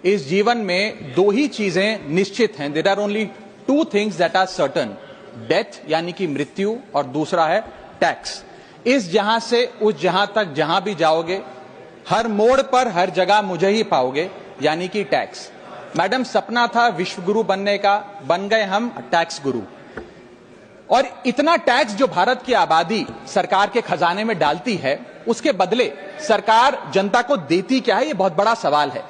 इस जीवन में दो ही चीजें निश्चित हैं। There are only two things that are certain, death यानी कि मृत्यु, और दूसरा है टैक्स। इस जहां से उस जहां तक जहां भी जाओगे, हर मोड़ पर हर जगह मुझे ही पाओगे, यानी कि टैक्स। मैडम, सपना था विश्व गुरु बनने का, बन गए हम टैक्स गुरु। और इतना टैक्स जो भारत की आबादी सरकार के खजाने में डालती है, उसके बदले सरकार जनता को देती क्या है, ये बहुत बड़ा सवाल है।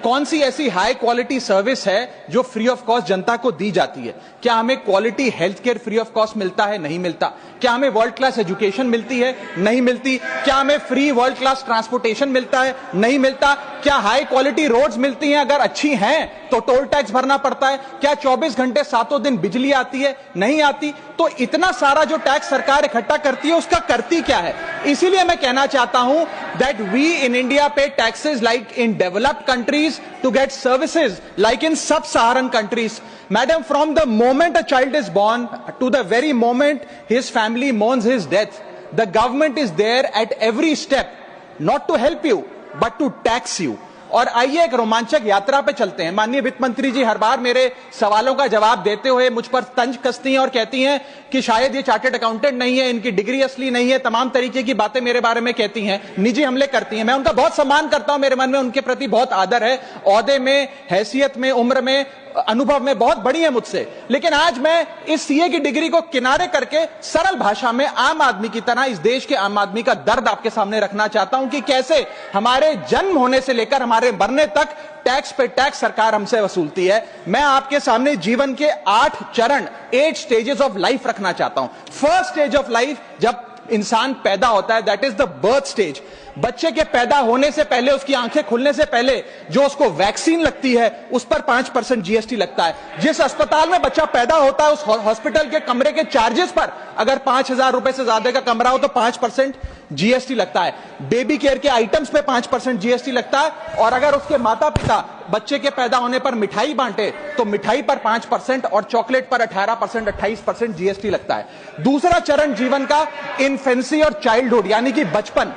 कौन सी ऐसी हाई क्वालिटी सर्विस है जो फ्री ऑफ कॉस्ट जनता को दी जाती है? क्या हमें quality health care free of cost मिलता है? नहीं मिलता। क्या हमें वर्ल्ड क्लास एजुकेशन मिलती है? नहीं मिलती। क्या हमें फ्री वर्ल्ड क्लास ट्रांसपोर्टेशन मिलता है? नहीं मिलता। क्या हाई क्वालिटी रोड्स मिलती हैं? अगर अच्छी हैं तो टोल टैक्स भरना पड़ता है। क्या 24 घंटे 7 दिन बिजली आती है? नहीं आती। तो इतना सारा जो टैक्स सरकार इकट्ठा करती है, उसका करती क्या है? इसीलिए मैं कहना चाहता हूं दैट वी इन इंडिया पे taxes like in developed countries to get services like in sub-Saharan countries. Madam, from the moment a child is born to the very moment his family mourns his death, the government is there at every step, not to help you, but to tax you. और आइए एक रोमांचक यात्रा पे चलते हैं। माननीय वित्त मंत्री जी हर बार मेरे सवालों का जवाब देते हुए मुझ पर तंज कसती हैं और कहती हैं कि शायद ये चार्टर्ड अकाउंटेंट नहीं है, इनकी डिग्री असली नहीं है, तमाम तरीके की बातें मेरे बारे में कहती हैं, निजी हमले करती हैं। मैं उनका बहुत सम्मान करता हूं, मेरे मन में उनके प्रति बहुत आदर है, ओहदे में, हैसियत में, उम्र में, अनुभव में बहुत बड़ी है मुझसे। लेकिन आज मैं इस सीए की डिग्री को किनारे करके सरल भाषा में आम आदमी की तरह इस देश के आम आदमी का दर्द आपके सामने रखना चाहता हूं कि कैसे हमारे जन्म होने से लेकर हमारे मरने तक टैक्स पे टैक्स सरकार हमसे वसूलती है। मैं आपके सामने जीवन के 8 चरण, 8 स्टेजेस ऑफ लाइफ रखना चाहता हूं। फर्स्ट स्टेज ऑफ लाइफ, जब इंसान पैदा होता है, that is the birth stage. बच्चे के पैदा होने से पहले, उसकी आंखें खुलने से पहले जो उसको वैक्सीन लगती है, उस पर 5% जीएसटी लगता है। जिस अस्पताल में बच्चा पैदा होता है, उस हॉस्पिटल के कमरे के चार्जेस पर अगर 5,000 रुपए से ज्यादा का कमरा हो तो 5% जीएसटी लगता है। बेबी केयर के आइटम्स पे 5% जीएसटी लगता है। और अगर उसके माता पिता बच्चे के पैदा होने पर मिठाई बांटे तो मिठाई पर 5% और चॉकलेट पर 18%, 28% जीएसटी लगता है। दूसरा चरण जीवन का इन्फेंसी और चाइल्डहुड यानी कि बचपन।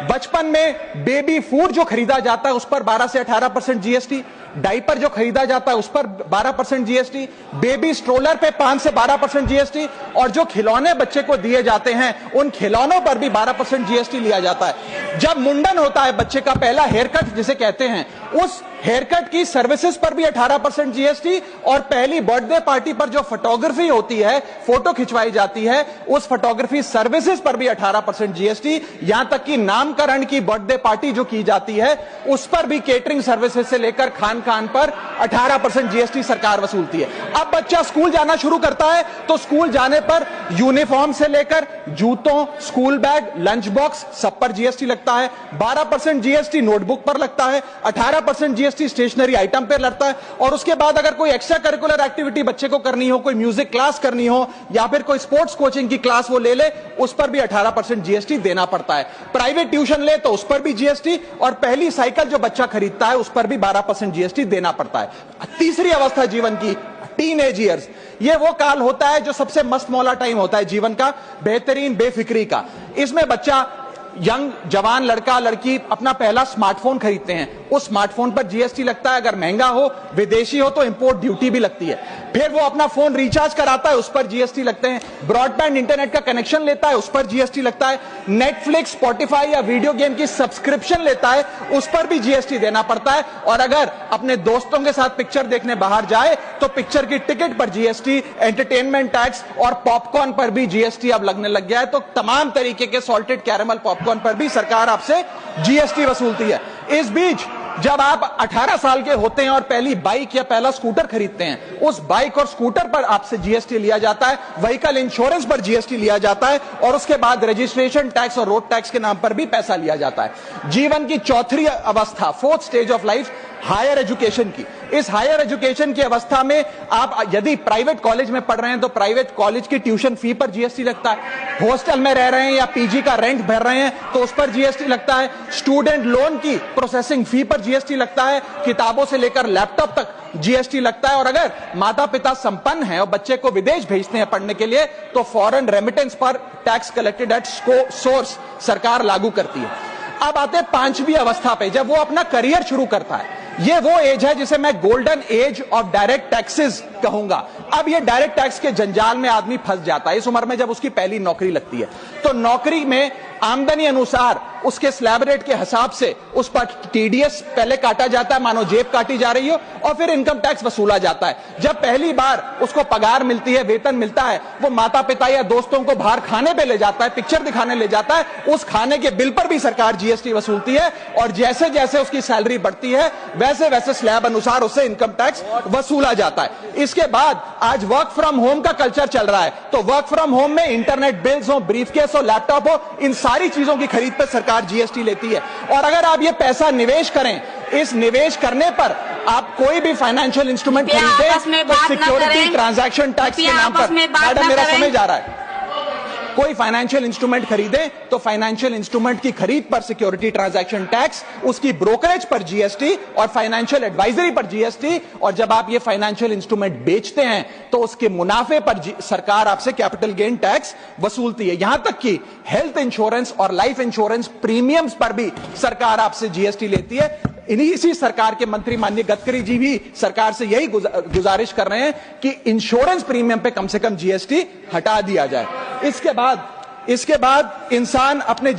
बचपन में बेबी फूड जो खरीदा जाता है उस पर 12 से 18% जीएसटी, डाइपर जो खरीदा जाता है उस पर 12% जीएसटी, बेबी स्ट्रोलर पे 5 से 12% जीएसटी, और जो खिलौने बच्चे को दिए जाते हैं उन खिलौनों पर भी 12% जीएसटी लिया जाता है। जब मुंडन होता है बच्चे का, पहला हेयर कट जिसे कहते हैं, उस हेयर कट की सर्विसेज पर भी 18% जीएसटी, और पहली बर्थडे पार्टी पर जो फोटोग्राफी होती है, फोटो खिंचवाई जाती है, उस फोटोग्राफी सर्विसेज पर भी 18% जीएसटी। यहां तक कि नामकरण की बर्थडे पार्टी जो की जाती है उस पर भी केटरिंग सर्विसेज से लेकर खान पर 18% जीएसटी सरकार वसूलती है। अब बच्चा स्कूल जाना शुरू करता है तो स्कूल जाने पर यूनिफॉर्म से लेकर जूतों, स्कूल बैग, लंच बॉक्स, सब पर जीएसटी लगता है। 12% जीएसटी नोटबुक पर लगता है, 18% जीएसटी स्टेशनरी आइटम पर लगता है। और उसके बाद अगर कोई एक्स्ट्रा करिकुलर एक्टिविटी बच्चे को करनी हो, कोई म्यूजिक क्लास करनी हो या फिर कोई स्पोर्ट्स कोचिंग की क्लास वो ले ले, उस पर भी 18% जीएसटी देना पड़ता है। प्राइवेट ट्यूशन ले तो उस पर भी जीएसटी, और पहली साइकिल जो बच्चा खरीदता है उस पर भी 12% जीएसटी देना पड़ता है। तीसरी अवस्था जीवन की, टीनेज ईयर्स, ये वो काल होता है जो सबसे मस्त मौला टाइम होता है जीवन का, बेहतरीन बेफिक्री का। इसमें बच्चा, यंग जवान लड़का लड़की अपना पहला स्मार्टफोन खरीदते हैं। उस स्मार्टफोन पर जीएसटी लगता है, अगर महंगा हो, विदेशी हो तो इंपोर्ट ड्यूटी भी लगती है। फिर वो अपना फोन रिचार्ज कराता है, उस पर जीएसटी लगते हैं। ब्रॉडबैंड इंटरनेट का कनेक्शन लेता है, उस पर जीएसटी लगता है। नेटफ्लिक्स, स्पॉटिफाई या वीडियो गेम की सब्सक्रिप्शन लेता है, उस पर भी जीएसटी देना पड़ता है। और अगर अपने दोस्तों के साथ पिक्चर देखने बाहर जाए तो पिक्चर की टिकट पर जीएसटी, एंटरटेनमेंट टैक्स और पॉपकॉर्न पर भी जीएसटी अब लगने लग गया है। तो तमाम तरीके के सॉल्टेड कैरेमल पॉपकॉर्न पर भी सरकार आपसे जीएसटी वसूलती है। इस बीच जब आप 18 साल के होते हैं और पहली बाइक या पहला स्कूटर खरीदते हैं, उस बाइक और स्कूटर पर आपसे जीएसटी लिया जाता है, व्हीकल इंश्योरेंस पर जीएसटी लिया जाता है, और उसके बाद रजिस्ट्रेशन टैक्स और रोड टैक्स के नाम पर भी पैसा लिया जाता है। जीवन की चौथी अवस्था, fourth stage of life, higher education की। इस हायर एजुकेशन की अवस्था में आप यदि प्राइवेट कॉलेज में पढ़ रहे हैं तो प्राइवेट कॉलेज की ट्यूशन फी पर जीएसटी लगता है। हॉस्टल में रह रहे हैं या पीजी का रेंट भर रहे हैं तो उस पर जीएसटी लगता है। स्टूडेंट लोन की प्रोसेसिंग फी पर जीएसटी लगता है। किताबों से लेकर लैपटॉप तक जीएसटी लगता है। और अगर माता पिता संपन्न हैं और बच्चे को विदेश भेजते हैं पढ़ने के लिए तो फॉरेन रेमिटेंस पर टैक्स कलेक्टेड एट सोर्स सरकार लागू करती है। अब आते हैं पांचवी अवस्था पे, जब वो अपना करियर शुरू करता है। ये वो एज है जिसे मैं golden age of direct taxes कहूंगा। अब ये डायरेक्ट टैक्स के जंजाल में आदमी फंस जाता है इस उम्र में, जब उसकी पहली नौकरी लगती है। तो नौकरी में आमदनी अनुसार उसके स्लैब रेट के हिसाब से उस पर टीडीएस पहले काटा जाता है, मानो जेब काटी जा रही हो, और फिर इनकम टैक्स वसूला जाता है। जब पहली बार उसको पगार मिलती है, वेतन मिलता है, वो माता पिता या दोस्तों को बाहर खाने पे ले जाता है, पिक्चर दिखाने ले जाता है, उस खाने के बिल पर भी सरकार जीएसटी वसूलती है। और जैसे जैसे उसकी सैलरी बढ़ती है वैसे वैसे स्लैब अनुसार उससे इनकम टैक्स वसूला जाता है। इसके बाद आज वर्क फ्रॉम होम का कल्चर चल रहा है, तो वर्क फ्रॉम होम में इंटरनेट बिल्स हो, ब्रीफकेस हो, लैपटॉप हो, इन सारी चीजों की खरीद पर सरकार जीएसटी लेती है। और अगर आप ये पैसा निवेश करें, इस निवेश करने पर आप कोई भी फाइनेंशियल इंस्ट्रूमेंट खरीदें तो सिक्योरिटी ट्रांजैक्शन टैक्स के नाम पर, मैडम मेरा समय जा रहा है, कोई फाइनेंशियल इंस्ट्रूमेंट खरीदे तो फाइनेंशियल इंस्ट्रूमेंट की खरीद पर सिक्योरिटी ट्रांजैक्शन टैक्स, उसकी ब्रोकरेज पर जीएसटी और फाइनेंशियल एडवाइजरी पर जीएसटी, और जब आप ये फाइनेंशियल इंस्ट्रूमेंट बेचते हैं तो उसके मुनाफे पर सरकार आपसे कैपिटल गेन टैक्स वसूलती है। यहां तक कि हेल्थ इंश्योरेंस और लाइफ इंश्योरेंस प्रीमियम्स पर भी सरकार आपसे जीएसटी लेती है। इसी सरकार के मंत्री माननीय गडकरी जी भी सरकार से यही गुजारिश कर रहे हैं कि इंश्योरेंस प्रीमियम पे कम से कम जीएसटी हटा दिया जाए। इसके बाद इंसान अपने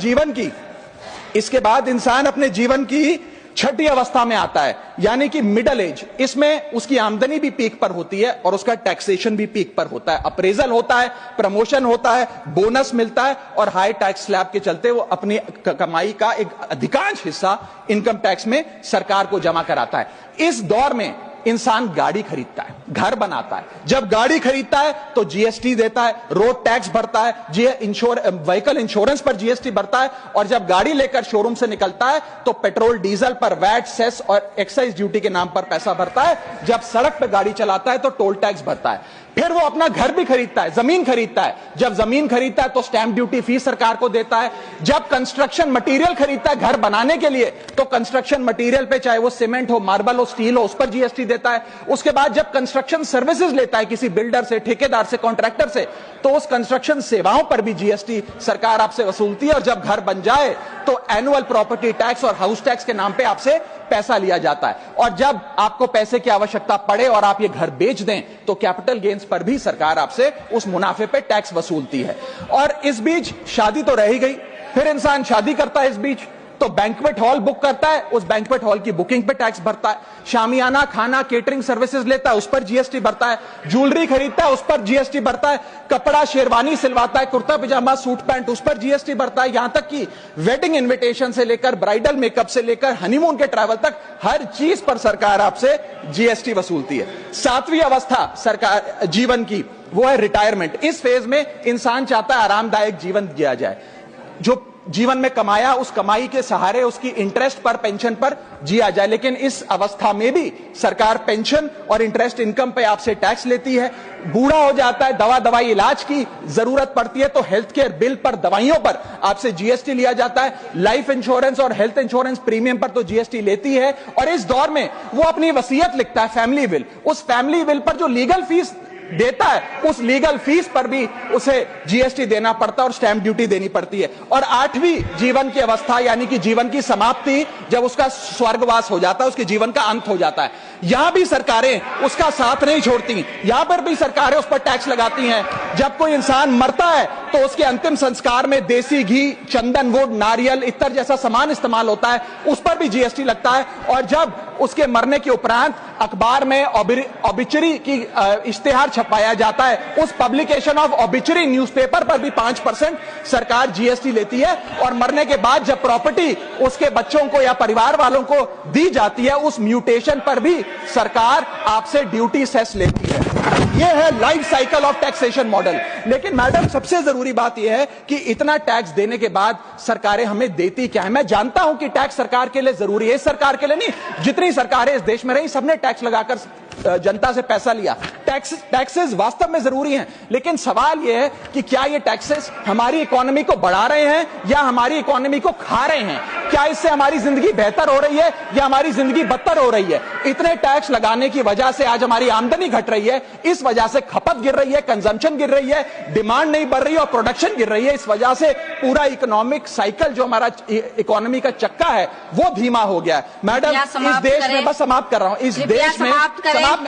जीवन की छठी अवस्था में आता है, यानी कि मिडिल एज। इसमें उसकी आमदनी भी पीक पर होती है और उसका टैक्सेशन भी पीक पर होता है। अप्रेजल होता है, प्रमोशन होता है, बोनस मिलता है, और हाई टैक्स स्लैब के चलते वो अपनी कमाई का एक अधिकांश हिस्सा इनकम टैक्स में सरकार को जमा कराता है। इस दौर में इंसान गाड़ी खरीदता है, घर बनाता है। जब गाड़ी खरीदता है तो जीएसटी देता है, रोड टैक्स भरता है, व्हीकल इंश्योरेंस पर जीएसटी भरता है, और जब गाड़ी लेकर शोरूम से निकलता है तो पेट्रोल डीजल पर वैट, सेस और एक्साइज ड्यूटी के नाम पर पैसा भरता है। जब सड़क पर गाड़ी चलाता है तो टोल टैक्स भरता है। फिर वो अपना घर भी खरीदता है, जमीन खरीदता है। जब जमीन खरीदता है तो स्टैंप ड्यूटी फीस सरकार को देता है। जब कंस्ट्रक्शन मटेरियल खरीदता है घर बनाने के लिए तो कंस्ट्रक्शन मटेरियल पे, चाहे वो सीमेंट हो, मार्बल हो, स्टील हो, उस पर जीएसटी देता है। उसके बाद जब कंस्ट्रक्शन सर्विसेज लेता है किसी बिल्डर से, ठेकेदार से, कॉन्ट्रैक्टर से, तो उस कंस्ट्रक्शन सेवाओं पर भी जीएसटी सरकार आपसे वसूलती है। और जब घर बन जाए तो एनुअल प्रॉपर्टी टैक्स और हाउस टैक्स के नाम पे आपसे पैसा लिया जाता है। और जब आपको पैसे की आवश्यकता पड़े और आप ये घर बेच दें तो कैपिटल गेन्स पर भी सरकार आपसे उस मुनाफे पे टैक्स वसूलती है। और इस बीच शादी तो रह ही गई, फिर इंसान शादी करता है, इस बीच तो बैंक्वेट हॉल बुक करता है, उस बैंक्वेट हॉल की बुकिंग पे टैक्स भरता है। शामियाना, खाना, केटरिंग सर्विसेज लेता है, उस पर जीएसटी भरता है। ज्वेलरी खरीदता है, उस पर जीएसटी भरता है। कपड़ा, शेरवानी सिलवाता है, कुर्ता पजामा, सूट पैंट, उस पर जीएसटी भरता है। यहां तक कि वेडिंग इन्विटेशन से लेकर, ब्राइडल मेकअप से लेकर, हनीमून के ट्रैवल तक हर चीज पर सरकार आपसे जीएसटी वसूलती है। सातवीं अवस्था सरकार जीवन की, वो है रिटायरमेंट। इस फेज में इंसान चाहता है आरामदायक जीवन जिया जाए, जो जीवन में कमाया उस कमाई के सहारे उसकी इंटरेस्ट पर, पेंशन पर जिया जाए। लेकिन इस अवस्था में भी सरकार पेंशन और इंटरेस्ट इनकम पे आपसे टैक्स लेती है। बूढ़ा हो जाता है, दवाई इलाज की जरूरत पड़ती है तो हेल्थ केयर बिल पर, दवाइयों पर आपसे जीएसटी लिया जाता है। लाइफ इंश्योरेंस और हेल्थ इंश्योरेंस प्रीमियम पर तो जीएसटी लेती है। और इस दौर में वो अपनी वसीयत लिखता है, फैमिली विल। उस फैमिली विल पर जो लीगल फीस देता है, उस लीगल फीस पर भी उसे जीएसटी देना पड़ता है और स्टैंप ड्यूटी देनी पड़ती है। और आठवीं जीवन की अवस्था, यानी कि जीवन की समाप्ति, जब उसका स्वर्गवास हो जाता है, उसके जीवन का अंत हो जाता है, यहां भी सरकारें उसका साथ नहीं छोड़ती। यहां पर भी सरकारें उस पर टैक्स लगाती हैं। जब कोई इंसान मरता है तो उसके अंतिम संस्कार में देसी घी, चंदन वुड, नारियल, इत्तर जैसा सामान इस्तेमाल होता है, उस पर भी जीएसटी लगता है। और जब उसके मरने के उपरांत अखबार में ऑबिचरी की इश्तेहार छपाया जाता है, उस पब्लिकेशन ऑफ ऑबिचरी न्यूज़पेपर पर भी 5% सरकार जीएसटी लेती है। और मरने के बाद जब प्रॉपर्टी उसके बच्चों को या परिवार वालों को दी जाती है, उस म्यूटेशन पर भी सरकार आपसे ड्यूटी सेस लेती है। यह है life cycle of taxation model. लेकिन मैडम, सबसे जरूरी बात यह है कि इतना टैक्स देने के बाद सरकारें हमें देती क्या है? मैं जानता हूं कि टैक्स सरकार के लिए जरूरी है, इस सरकार के लिए नहीं, जितनी सरकारें इस देश में रही सबने टैक्स लगाकर जनता से पैसा लिया। टैक्सेस वास्तव में जरूरी हैं, लेकिन सवाल यह है कि क्या ये टैक्सेस हमारी इकोनॉमी को बढ़ा रहे हैं या हमारी इकोनॉमी को खा रहे हैं? क्या इससे हमारी जिंदगी बेहतर हो रही है या हमारी जिंदगी बदतर हो रही है? इतने टैक्स लगाने की वजह से आज हमारी आमदनी घट रही है, इस वजह से खपत गिर रही है, कंजम्पशन गिर रही है, डिमांड नहीं बढ़ रही है और प्रोडक्शन गिर रही है। इस वजह से पूरा इकोनॉमिक साइकिल जो हमारा इकोनॉमी का चक्का है वो धीमा हो गया है। मैडम, इस देश में, बस समाप्त कर रहा हूं, इस देश में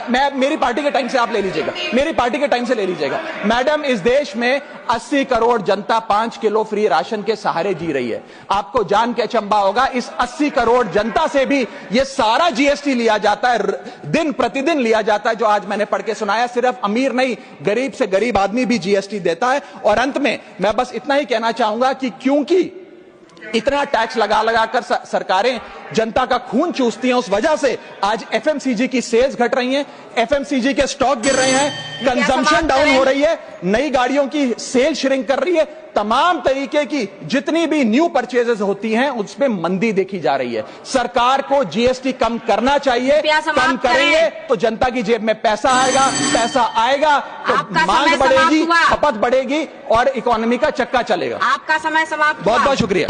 मैं मेरी पार्टी के टाइम से आप ले लीजिएगा, मेरी पार्टी के टाइम से ले लीजिएगा। मैडम, इस देश में 80 करोड़ जनता 5 किलो फ्री राशन के सहारे जी रही है। आपको जान के अचंभा होगा, इस 80 करोड़ जनता से भी ये सारा जीएसटी लिया जाता है, दिन प्रतिदिन लिया जाता है, जो आज मैंने पढ़ के सुनाया। सिर्फ अमीर नहीं, गरीब से गरीब आदमी भी जीएसटी देता है। और अंत में मैं बस इतना ही कहना चाहूंगा कि क्योंकि इतना टैक्स लगा लगाकर सरकारें जनता का खून चूसती हैं, उस वजह से आज एफएमसीजी की सेल्स घट रही हैं, एफएमसीजी के स्टॉक गिर रहे हैं, कंजम्पशन डाउन हो रही है, नई गाड़ियों की सेल श्रिंक कर रही है, तमाम तरीके की जितनी भी न्यू परचेजेस होती हैं उसमें मंदी देखी जा रही है। सरकार को जीएसटी कम करना चाहिए, कम करेंगे तो जनता की जेब में पैसा आएगा तो मांग बढ़ेगी, खपत बढ़ेगी और इकोनॉमी का चक्का चलेगा। आपका समय समाप्त। बहुत बहुत शुक्रिया।